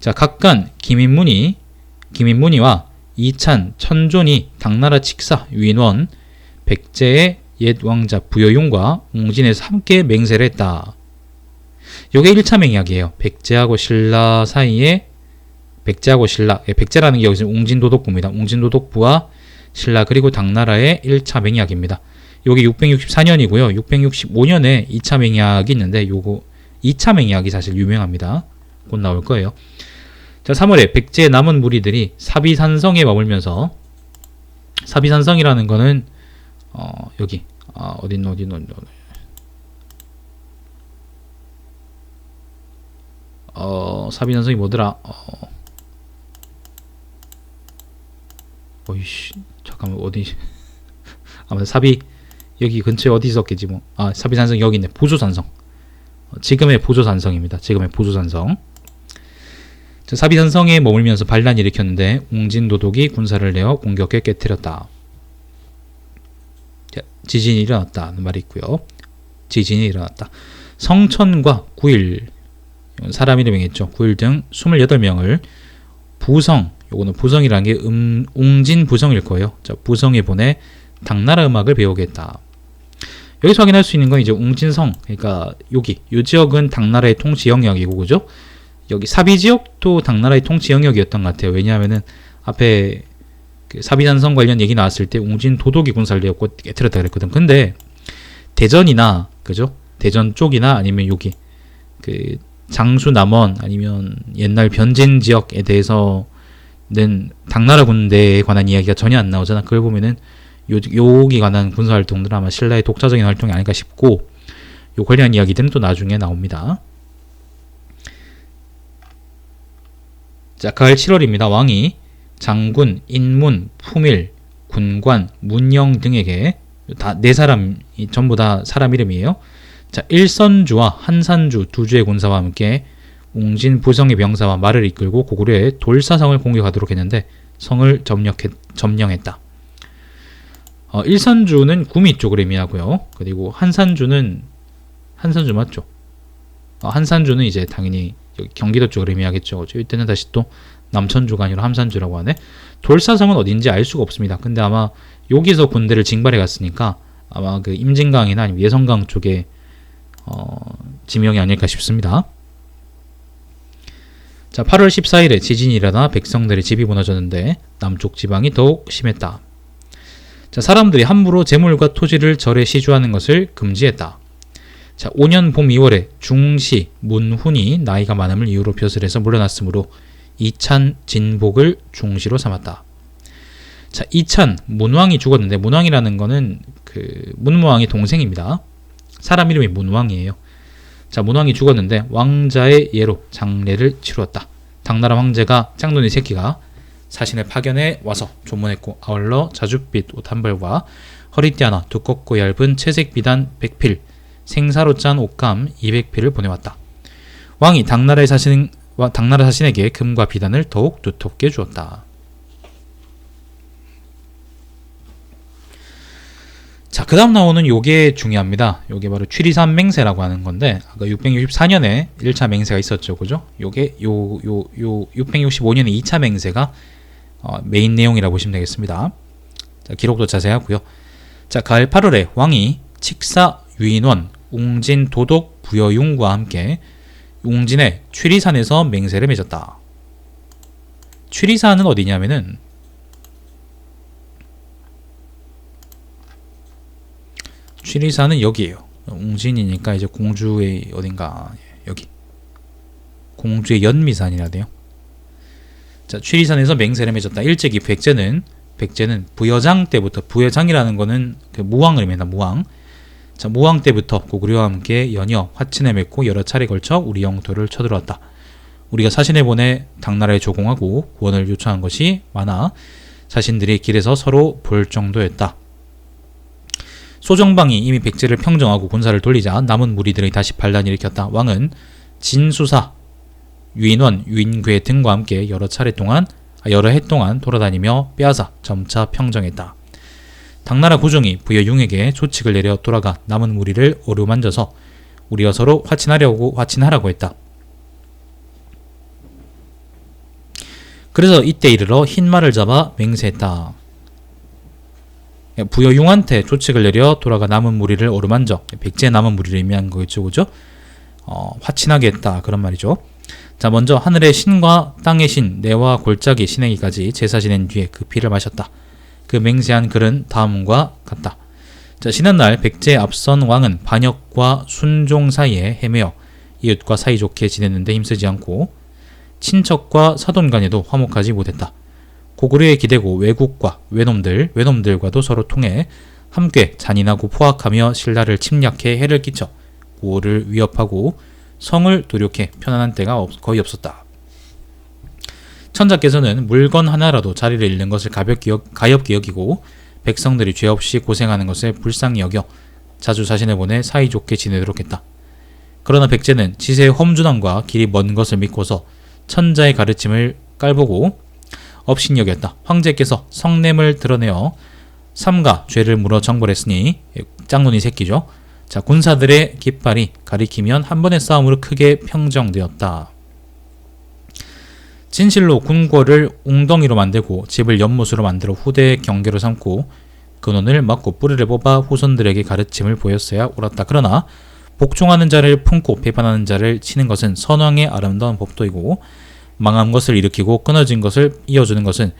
자, 각간 김인문이와 이찬, 천존이 당나라 칙사 유인원, 백제의 옛 왕자 부여용과 웅진에서 함께 맹세를 했다. 요게 1차 맹약이에요. 백제하고 신라 사이에 백제하고 신라, 백제라는 게 여기서 웅진도독부입니다. 웅진도독부와 신라 그리고 당나라의 1차 맹약입니다. 요게 664년이고요. 665년에 2차 맹약이 있는데 요거 2차 맹약이 사실 유명합니다. 곧 나올 거예요. 자, 3월에 백제의 남은 무리들이 사비산성에 머물면서, 사비산성이라는 거는 여기 어딘 사비산성이 뭐더라? 어이씨, 잠깐만, 어디? 아무튼 사비 여기 근처에 어디 있었겠지 뭐. 아, 사비산성 여기 있네. 보조산성. 지금의 보조산성입니다. 지금의 보조산성. 사비산성에 머물면서 반란을 일으켰는데 웅진도독이 군사를 내어 공격해 깨뜨렸다. 지진이 일어났다는 말이 있고요. 지진이 일어났다. 성천과 구일, 사람 이름이겠죠. 구일 등 28명을 부성, 요거는 부성이라는 게 웅진 부성일 거예요. 자, 부성에 보내 당나라 음악을 배우게 했다. 여기서 확인할 수 있는 건 이제 웅진성, 그러니까 여기 이 지역은 당나라의 통치 영역이고, 그죠? 여기 사비 지역도 당나라의 통치 영역이었던 것 같아요. 왜냐하면은 앞에 그 사비산성 관련 얘기 나왔을 때 웅진 도독이 군사를 내었고 깨뜨렸다 그랬거든. 근데 대전이나, 그죠? 대전 쪽이나 아니면 여기 그 장수 남원 아니면 옛날 변진 지역에 대해서는 당나라 군대에 관한 이야기가 전혀 안 나오잖아. 그걸 보면은 여기 관한 군사 활동들은 아마 신라의 독자적인 활동이 아닐까 싶고, 요 관련 이야기들은 또 나중에 나옵니다. 자, 가을 7월입니다. 왕이 장군, 인문, 품일, 군관, 문영 등에게 다 네 사람이 전부 다 사람 이름이에요. 자, 일선주와 한산주 두 주의 군사와 함께 웅진 부성의 병사와 말을 이끌고 고구려의 돌사성을 공격하도록 했는데 성을 점령했다. 일선주는 구미 쪽을 의미하고요. 그리고 한산주 맞죠? 한산주는 이제 당연히 여기 경기도 쪽을 의미하겠죠. 이때는 다시 또 남천주가 아니라 함산주라고 하네. 돌사성은 어딘지 알 수가 없습니다. 근데 아마 여기서 군대를 징발해 갔으니까 아마 그 임진강이나 아니면 예성강 쪽에 지명이 아닐까 싶습니다. 자, 8월 14일에 지진이 일어나 백성들의 집이 무너졌는데 남쪽 지방이 더욱 심했다. 자, 사람들이 함부로 재물과 토지를 절에 시주하는 것을 금지했다. 자, 5년 봄 2월에 중시 문훈이 나이가 많음을 이유로 벼슬에서 물러났으므로 이찬 진복을 중시로 삼았다. 자, 이찬 문왕이 죽었는데, 문왕이라는 거는 그 문무왕의 동생입니다. 사람 이름이 문왕이에요. 자, 문왕이 죽었는데 왕자의 예로 장례를 치루었다. 당나라 황제가 짱눈이 새끼가 사신을 파견해 와서 조문했고, 아울러 자줏빛 옷 한 벌과 허리띠 하나, 두껍고 얇은 채색 비단 100필, 생사로 짠 옷감 200필을 보내왔다. 왕이 당나라 사신에게 금과 비단을 더욱 두텁게 주었다. 자, 그 다음 나오는 요게 중요합니다. 요게 바로 취리산 맹세라고 하는 건데, 아까 664년에 1차 맹세가 있었죠. 그죠? 요게 665년에 2차 맹세가 메인 내용이라고 보시면 되겠습니다. 자, 기록도 자세하고요. 자, 가을 8월에 왕이 칙사 유인원, 웅진 도독 부여용과 함께 웅진의 취리산에서 맹세를 맺었다. 취리산은 어디냐면은 취리산은 여기에요. 웅진이니까 이제 공주의 어딘가, 여기 공주의 연미산이라 돼요. 자, 취리산에서 맹세를 맺었다. 일제기 백제는 부여장 때부터, 부여장이라는 거는 그 무왕을 의미한다. 무왕. 자, 무왕 때부터 고구려와 함께 연여 화친을 맺고 여러 차례 걸쳐 우리 영토를 쳐들어왔다. 우리가 사신을 보내 당나라에 조공하고 구원을 요청한 것이 많아 자신들이 길에서 서로 볼 정도였다. 소정방이 이미 백제를 평정하고 군사를 돌리자 남은 무리들이 다시 반란을 일으켰다. 왕은 진수사, 유인원, 유인괴 등과 함께 여러 해 동안 돌아다니며 빼앗아 점차 평정했다. 당나라 구종이 부여용에게 조칙을 내려 돌아가 남은 무리를 어루만져서 우리가 서로 화친하라고 했다. 그래서 이때 이르러 흰말을 잡아 맹세했다. 부여용한테 조책을 내려 돌아가 남은 무리를 어루만져, 백제의 남은 무리를 의미한 거겠죠, 그죠? 화친하게 했다, 그런 말이죠. 자, 먼저 하늘의 신과 땅의 신, 내와 골짜기 신에게까지 제사 지낸 뒤에 그 피를 마셨다. 그 맹세한 글은 다음과 같다. 자, 지난날 백제의 앞선 왕은 반역과 순종 사이에 헤매어 이웃과 사이좋게 지냈는데 힘쓰지 않고 친척과 사돈 간에도 화목하지 못했다. 고구려에 기대고 외국과 외놈들과도 서로 통해 함께 잔인하고 포악하며 신라를 침략해 해를 끼쳐 고을을 위협하고 성을 도륙해 편안한 때가 거의 없었다. 천자께서는 물건 하나라도 자리를 잃는 것을 가엽게 여기고 백성들이 죄 없이 고생하는 것을 불쌍히 여겨 자주 자신을 보내 사이좋게 지내도록 했다. 그러나 백제는 지세의 험준함과 길이 먼 것을 믿고서 천자의 가르침을 깔보고 업신여겼다. 황제께서 성냄을 드러내어 삼가 죄를 물어 정벌했으니 짝눈이 새끼죠. 자, 군사들의 깃발이 가리키면 한 번의 싸움으로 크게 평정되었다. 진실로 군궐을 웅덩이로 만들고 집을 연못으로 만들어 후대의 경계로 삼고 근원을 막고 뿌리를 뽑아 후손들에게 가르침을 보였어야 옳았다. 그러나 복종하는 자를 품고 배반하는 자를 치는 것은 선왕의 아름다운 법도이고 망한 것을 일으키고 끊어진 것을 이어주는 것은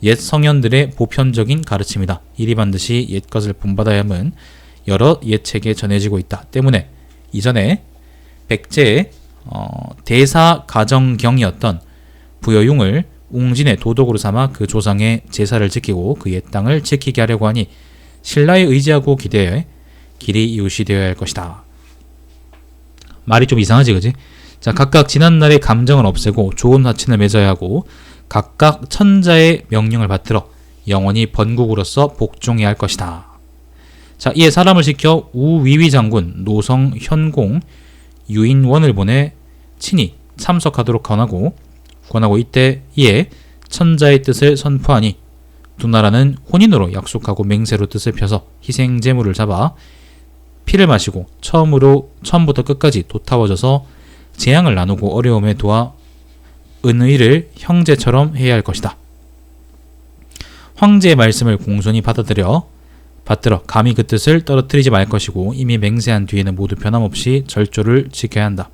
옛 성현들의 보편적인 가르침이다. 이리 반드시 옛 것을 본받아야 함은 여러 옛 책에 전해지고 있다. 때문에 이전에 백제의 대사가정경이었던 부여용을 웅진의 도덕으로 삼아 그 조상의 제사를 지키고 그 옛 땅을 지키게 하려고 하니 신라에 의지하고 기대해 길이 이웃이 되어야 할 것이다. 말이 좀 이상하지, 그지? 자, 각각 지난날의 감정을 없애고 좋은 화친을 맺어야 하고 각각 천자의 명령을 받들어 영원히 번국으로서 복종해야 할 것이다. 자, 이에 사람을 시켜 우위위 장군, 노성, 현공, 유인원을 보내 친히 참석하도록 권하고 이에 천자의 뜻을 선포하니 두 나라는 혼인으로 약속하고 맹세로 뜻을 펴서 희생 제물을 잡아 피를 마시고 처음부터 끝까지 도타워져서 재앙을 나누고 어려움에 도와 은의를 형제처럼 해야 할 것이다. 황제의 말씀을 공손히 받들어 감히 그 뜻을 떨어뜨리지 말 것이고 이미 맹세한 뒤에는 모두 변함없이 절조를 지켜야 한다.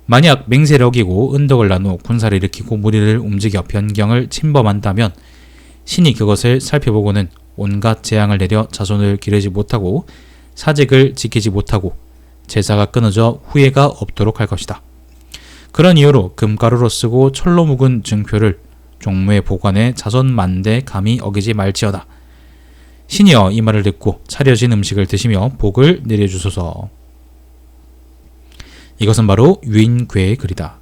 만약 맹세를 어기고 은덕을 나누어 군사를 일으키고 무리를 움직여 변경을 침범한다면 신이 그것을 살펴보고는 온갖 재앙을 내려 자손을 기르지 못하고 사직을 지키지 못하고 제사가 끊어져 후회가 없도록 할 것이다. 그런 이유로 금가루로 쓰고 철로 묵은 증표를 종묘에 보관해 자손 만대 감히 어기지 말지어다. 신이여, 이 말을 듣고 차려진 음식을 드시며 복을 내려주소서. 이것은 바로 유인궤의 글이다.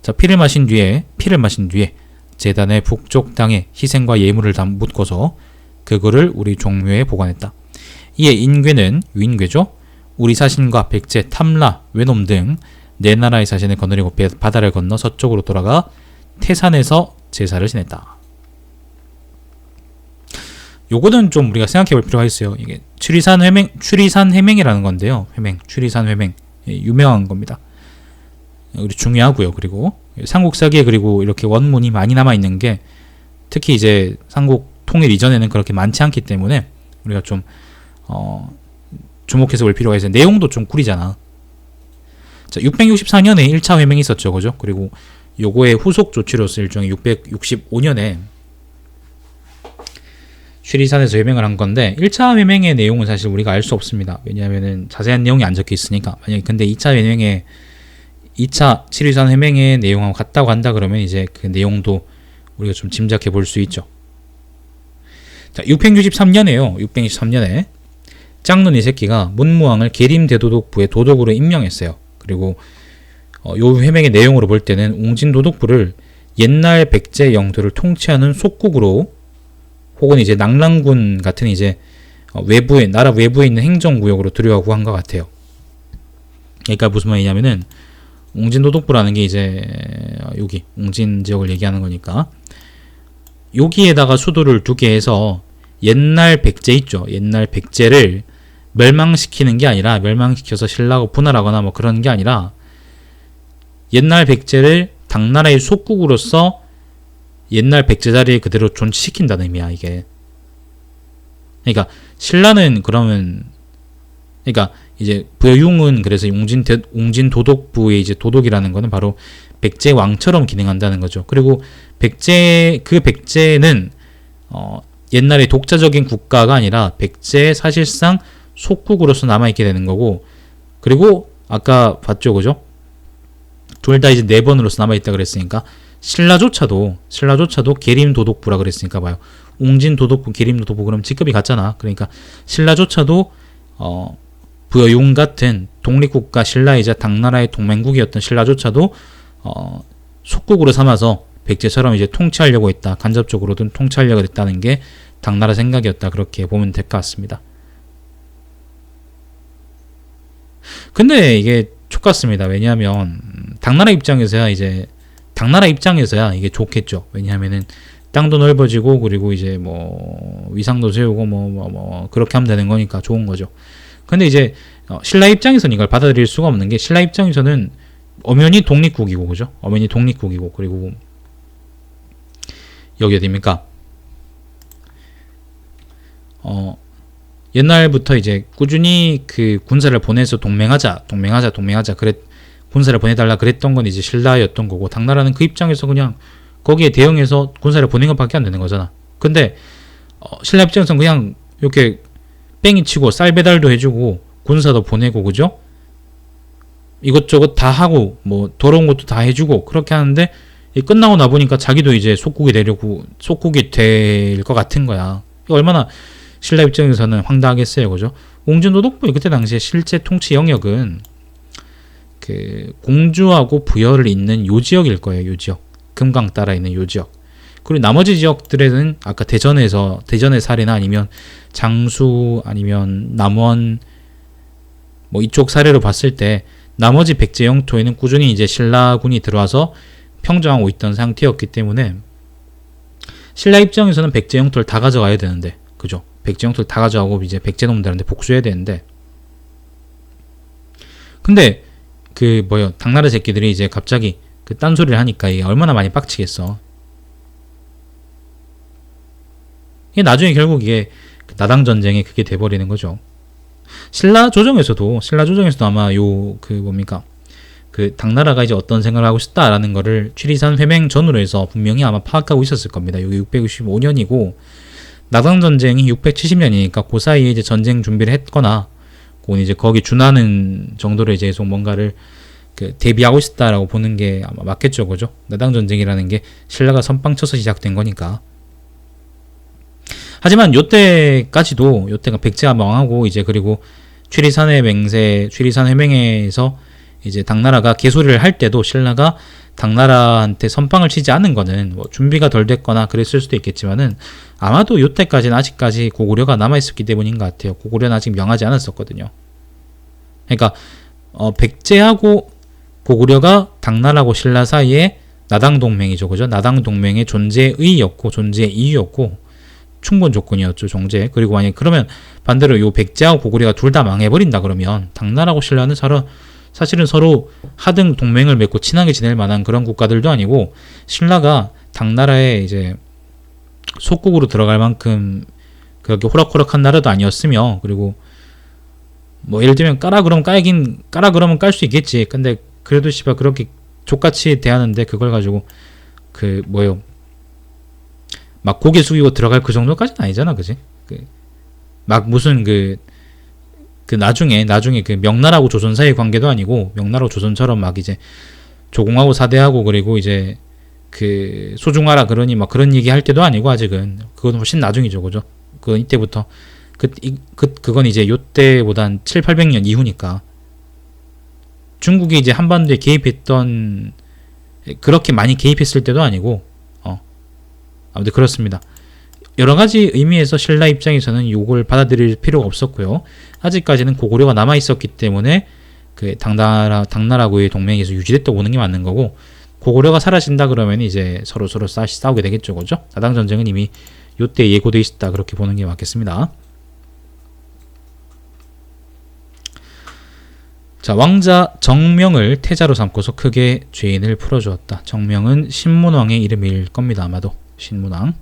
자, 피를 마신 뒤에 제단의 북쪽 땅에 희생과 예물을 묻고서 그거를 우리 종묘에 보관했다. 이에 인궤는 유인궤죠. 우리 사신과 백제, 탐라, 외놈 등 네 나라의 사신을 거느리고 바다를 건너 서쪽으로 돌아가 태산에서 제사를 지냈다. 요거는 좀 우리가 생각해 볼 필요가 있어요. 이게 추리산 회맹이라는 건데요. 추리산 회맹. 유명한 겁니다. 우리 중요하고요. 그리고 삼국사기에 그리고 이렇게 원문이 많이 남아 있는 게 특히 이제 삼국 통일 이전에는 그렇게 많지 않기 때문에 우리가 좀 주목해서 볼 필요가 있어요. 내용도 좀 구리잖아. 자, 664년에 1차 회맹이 있었죠. 그죠? 그리고 요거의 후속 조치로서 일종의 665년에 쉬리산에서 회맹을 한 건데 1차 회맹의 내용은 사실 우리가 알 수 없습니다. 왜냐하면 자세한 내용이 안 적혀 있으니까. 만약에 근데 2차 회맹의 2차 쉬리산 회맹의 내용하고 같다고 한다 그러면 이제 그 내용도 우리가 좀 짐작해 볼 수 있죠. 자, 663년에 짝눈이 새끼가 문무왕을 계림대도독부의 도독으로 임명했어요. 그리고 요 회맹의 내용으로 볼 때는 웅진도독부를 옛날 백제 영토를 통치하는 속국으로 혹은 이제 낙랑군 같은 이제 나라 외부에 있는 행정구역으로 들여가고 한 것 같아요. 그러니까 무슨 말이냐면은 웅진도독부라는 게 이제 여기 웅진 지역을 얘기하는 거니까 여기에다가 수도를 두게 해서 옛날 백제 있죠. 옛날 백제를 멸망시키는 게 아니라 멸망시켜서 신라가 분할하거나 뭐 그런 게 아니라 옛날 백제를 당나라의 속국으로서 옛날 백제 자리에 그대로 존치시킨다는 의미야 이게. 그러니까 신라는 그러면 그러니까 이제 부여융은 그래서 웅진 도독부의 이제 도독이라는 거는 바로 백제 왕처럼 기능한다는 거죠. 그리고 백제는 옛날에 독자적인 국가가 아니라 백제의 사실상 속국으로서 남아있게 되는 거고, 그리고 아까 봤죠, 그죠? 둘 다 이제 내번으로서 남아있다 그랬으니까 신라조차도 계림도독부라 그랬으니까 봐요. 웅진도독부, 계림도독부 그럼 직급이 같잖아. 그러니까 신라조차도 부여용 같은 독립국가 신라이자 당나라의 동맹국이었던 신라조차도 속국으로 삼아서 백제처럼 이제 통치하려고 했다. 간접적으로든 통치하려고 했다는 게 당나라 생각이었다. 그렇게 보면 될 것 같습니다. 근데 이게 촉같습니다. 왜냐하면 당나라 입장에서야 이게 좋겠죠. 왜냐하면은 땅도 넓어지고 그리고 이제 뭐 위상도 세우고 뭐 그렇게 하면 되는 거니까 좋은 거죠. 근데 이제 신라 입장에서는 이걸 받아들일 수가 없는 게, 신라 입장에서는 엄연히 독립국이고, 그죠? 엄연히 독립국이고, 그리고 여기 어디입니까? 옛날부터 이제 꾸준히 그 군사를 보내서 동맹하자 군사를 보내달라 그랬던 건 이제 신라였던 거고, 당나라는 그 입장에서 그냥 거기에 대응해서 군사를 보낸 것밖에 안 되는 거잖아. 근데 신라 입장에서는 그냥 이렇게 뺑이 치고 쌀 배달도 해주고 군사도 보내고, 그죠? 이것저것 다 하고 뭐 더러운 것도 다 해주고 그렇게 하는데, 끝나고 나보니까 자기도 이제 속국이 될 것 같은 거야. 얼마나 신라 입장에서는 황당하겠어요, 그죠? 웅진도독부의 그때 당시에 실제 통치 영역은 그 공주하고 부여를 잇는 요지역일 거예요. 요지역, 금강 따라 있는 요지역. 그리고 나머지 지역들에는 아까 대전의 사례나 아니면 장수 아니면 남원 뭐 이쪽 사례로 봤을 때 나머지 백제 영토에는 꾸준히 이제 신라군이 들어와서 평정하고 있던 상태였기 때문에 신라 입장에서는 백제 영토를 다 가져가야 되는데, 그죠? 백제 영토를 다 가져가고 이제 백제 놈들한테 복수해야 되는데, 근데 당나라 새끼들이 이제 갑자기 그 딴소리를 하니까 이게 얼마나 많이 빡치겠어. 이게 나중에 결국 이게 나당 전쟁이 그게 돼버리는 거죠. 신라 조정에서도 아마 그 당나라가 이제 어떤 생각을 하고 있었다라는 거를 취리산 회맹 전후로 해서 분명히 아마 파악하고 있었을 겁니다. 여기 665년이고 나당 전쟁이 670년이니까 그 사이에 이제 전쟁 준비를 했거나, 그건 이제 거기 준하는 정도로 이제 계속 뭔가를 대비하고 있었다라고 보는 게 아마 맞겠죠, 그죠? 나당 전쟁이라는 게 신라가 선빵쳐서 시작된 거니까. 하지만 요때가 백제가 망하고 이제 그리고 취리산 회맹에서 이제 당나라가 개소리를 할 때도 신라가 당나라한테 선빵을 치지 않은 거는 뭐 준비가 덜 됐거나 그랬을 수도 있겠지만은 아마도 요때까지는 아직까지 고구려가 남아있었기 때문인 것 같아요. 고구려는 아직 명하지 않았었거든요. 그러니까 백제하고 고구려가 당나라하고 신라 사이에 나당 동맹이죠, 그죠? 나당 동맹의 존재의 이유였고 충분 조건이었죠, 정제. 그리고 만약 그러면 반대로 요 백제하고 고구려가 둘 다 망해버린다 그러면 당나라하고 신라는 사실은 서로 하등 동맹을 맺고 친하게 지낼 만한 그런 국가들도 아니고, 신라가 당나라의 이제 속국으로 들어갈 만큼 그렇게 호락호락한 나라도 아니었으며, 그리고 뭐 예를 들면 까라 그러면 깔 수 있겠지. 근데 그래도 씨발 그렇게 족같이 대하는데 그걸 가지고 막 고개 숙이고 들어갈 그 정도까지는 아니잖아, 그지? 막 무슨 나중에 그 명나라하고 조선 사이의 관계도 아니고, 명나라하고 조선처럼 막 이제 조공하고 사대하고 그리고 이제 소중하라 그러니 막 그런 얘기 할 때도 아니고, 아직은 그건 훨씬 나중이죠, 그죠? 그건 이때부터 그건 이제 요때보단 700~800년 이후니까. 중국이 이제 한반도에 개입했던, 그렇게 많이 개입했을 때도 아니고, 아무튼 그렇습니다. 여러 가지 의미에서 신라 입장에서는 이걸 받아들일 필요가 없었고요. 아직까지는 고구려가 남아 있었기 때문에 당나라하고의 동맹에서 유지됐다고 보는 게 맞는 거고, 고구려가 사라진다 그러면 이제 서로 싸우게 되겠죠, 그죠? 나당 전쟁은 이미 요때 예고돼 있었다, 그렇게 보는 게 맞겠습니다. 자, 왕자 정명을 태자로 삼고서 크게 죄인을 풀어주었다. 정명은 신문왕의 이름일 겁니다. 아마도 신문왕.